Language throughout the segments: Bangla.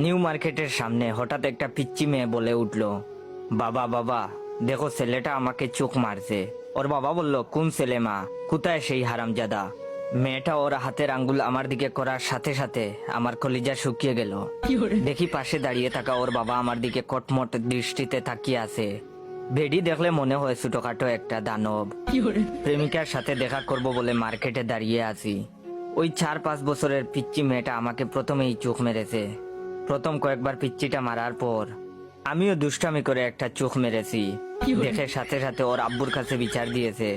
নিউ মার্কেটের সামনে হঠাৎ একটা পিচ্চি মেয়ে বলে উঠলো, বাবা বাবা দেখো ছেলেটা আমাকে চোখ মারছে। ওর বাবা বলল, কোন ছেলে মা, কোথায় সেই হারামজাদা? মেয়েটা ওর হাতের আঙ্গুল আমার দিকে করার সাথে সাথে আমার কলিজা শুকিয়ে গেল। দেখি পাশে দাঁড়িয়ে থাকা ওর বাবা আমার দিকে কটমট দৃষ্টিতে তাকিয়ে আছে। বেডি দেখলে মনে হয় ছোটখাটো একটা দানব। প্রেমিকার সাথে দেখা করব বলে মার্কেটে দাঁড়িয়ে আছি। ওই 4-5 বছরের পিচ্চি মেয়েটা আমাকে প্রথমেই চোখ মেরেছে। প্রথম কয়েকবার পিচ্চিটা মারার পর আমিও দুষ্টামি করে একটা চোখ মেরেছি। দেখে সাথে সাথে ওর আব্বুর কাছে বিচার দিয়েছে।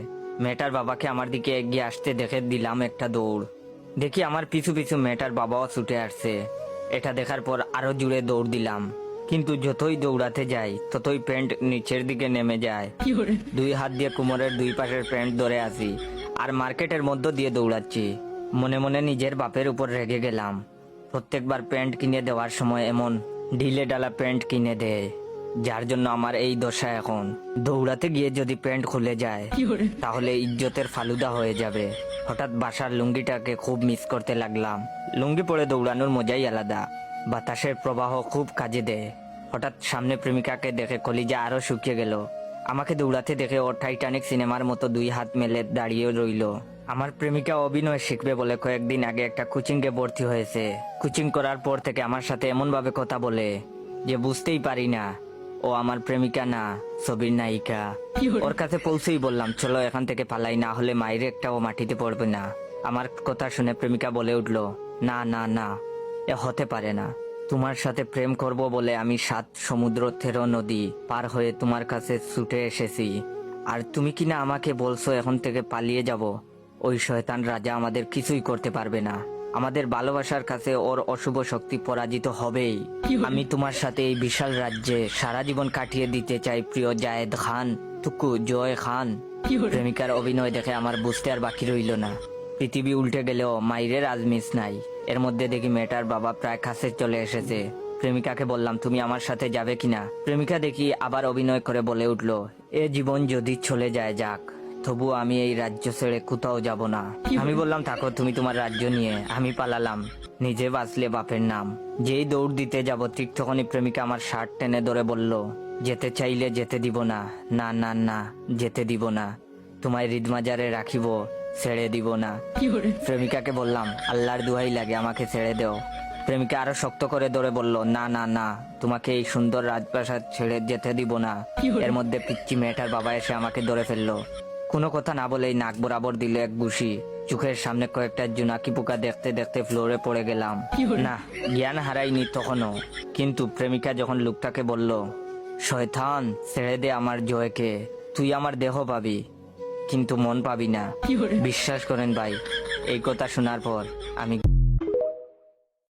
মেয়েটার বাবাকে আমার দিকে এগিয়ে আসতে দেখে দিলাম একটা দৌড়। দেখি আমার পিছু পিছু মেয়েটার বাবাও ছুটে আসছে। এটা দেখার পর আরো জুড়ে দৌড় দিলাম, কিন্তু যতই দৌড়াতে যাই ততই প্যান্ট নিচের দিকে নেমে যায়। 2 হাত দিয়ে কোমরের 2 পাশের প্যান্ট ধরে আছি আর মার্কেটের মধ্য দিয়ে দৌড়াচ্ছি। মনে মনে নিজের বাপের উপর রেগে গেলাম। প্রত্যেকবার প্যান্ট কিনে দেওয়ার সময় এমন ঢিলে ডালা প্যান্ট কিনে দেয়, যার জন্য আমার এই দশা এখন। দৌড়াতে গিয়ে যদি প্যান্ট খুলে যায় তাহলে ইজ্জতের ফালুদা হয়ে যাবে। হঠাৎ বাসার লুঙ্গিটাকে খুব মিস করতে লাগলাম। লুঙ্গি পরে দৌড়ানোর মজাই আলাদা, বাতাসের প্রবাহ খুব কাজে দেয়। হঠাৎ সামনে প্রেমিকাকে দেখে কলিজা আরো শুকিয়ে গেল। আমাকে দৌড়াতে দেখে ও টাইটানিক সিনেমার মতো 2 হাত মেলে দাঁড়িয়ে রইল। আমার প্রেমিকা অভিনয় শিখবে বলে কয়েকদিন আগে একটা কোচিং এ ভর্তি হয়েছে। কোচিং করার পর থেকে আমার সাথে এমন ভাবে কথা বলে যে বুঝতেই পারি না ও আমার প্রেমিকা না, ছবির নায়িকা। ওর কাছে পৌঁছেই বললাম, চলো এখান থেকে পালাই, না হলে মায়ের একটাও মাটিতে পড়বে না। আমার কথা শুনে প্রেমিকা বলে উঠলো, না না না, এ হতে পারে না। তোমার সাথে প্রেম করব বলে আমি 7 সমুদ্র 13 নদী পার হয়ে তোমার কাছে ছুটে এসেছি, আর তুমি কিনা আমাকে বলছো এখন থেকে পালিয়ে যাব। ওই শয়তান রাজা আমাদের কিছুই করতে পারবে না। আমাদের ভালোবাসার কাছে ওর অশুভ শক্তি পরাজিত হবেই। আমি তোমার সাথে এই বিশাল রাজ্যে সারা জীবন কাটিয়ে দিতে চাই, প্রিয় জায়েদ খান, টুকু জয় খান। প্রেমিকার অভিনয় দেখে আমার বুঝতে আর বাকি রইল না। পৃথিবী উল্টে গেলেও মাইরের আজমিস নাই। এর মধ্যে দেখি মেয়েটার বাবা প্রায় কাছে চলে এসেছে। প্রেমিকাকে বললাম, তুমি আমার সাথে যাবে কিনা? প্রেমিকা দেখি আবার অভিনয় করে বলে উঠলো, এ জীবন যদি চলে যায় যাক, তবু আমি এই রাজ্য ছেড়ে কোথাও যাব না। আমি বললাম, থাকো তুমি তোমার রাজ্য নিয়ে, আমি পালালাম। নিজে বাঁচলে বাপের নাম। যেই দৌড় দিতে যাব ঠিক তখনই প্রেমিকা আমার শার্ট টেনে ধরে বলল, যেতে চাইলে যেতে দিব না, না না না, যেতে দিব না। তোমায় হৃদমাজারে রাখিব, ছেড়ে দিব না। প্রেমিকাকে বললাম, আল্লাহর দুহাই লাগে আমাকে ছেড়ে দেও। প্রেমিকা আরো শক্ত করে ধরে বলল, না না না, তোমাকে এই সুন্দর রাজপ্রাসাদ ছেড়ে যেতে দিব না। এর মধ্যে পিচ্চি মেয়েটার বাবা এসে আমাকে ধরে ফেললো। কোনো কথা না বলেই নাক বরাবর দিল এক ঘুষি। চোখের সামনে কয়েকটা জোনাকি পোকা দেখতে দেখতে ফ্লোরে পড়ে গেলাম। না, জ্ঞান হারাইনি তখনও, কিন্তু প্রেমিকা যখন লোকটাকে বলল, শয়তান ছেড়ে দে আমার জয়কে, তুই আমার দেহ পাবি কিন্তু মন পাবি না। বিশ্বাস করেন ভাই, এই কথা শোনার পর আমি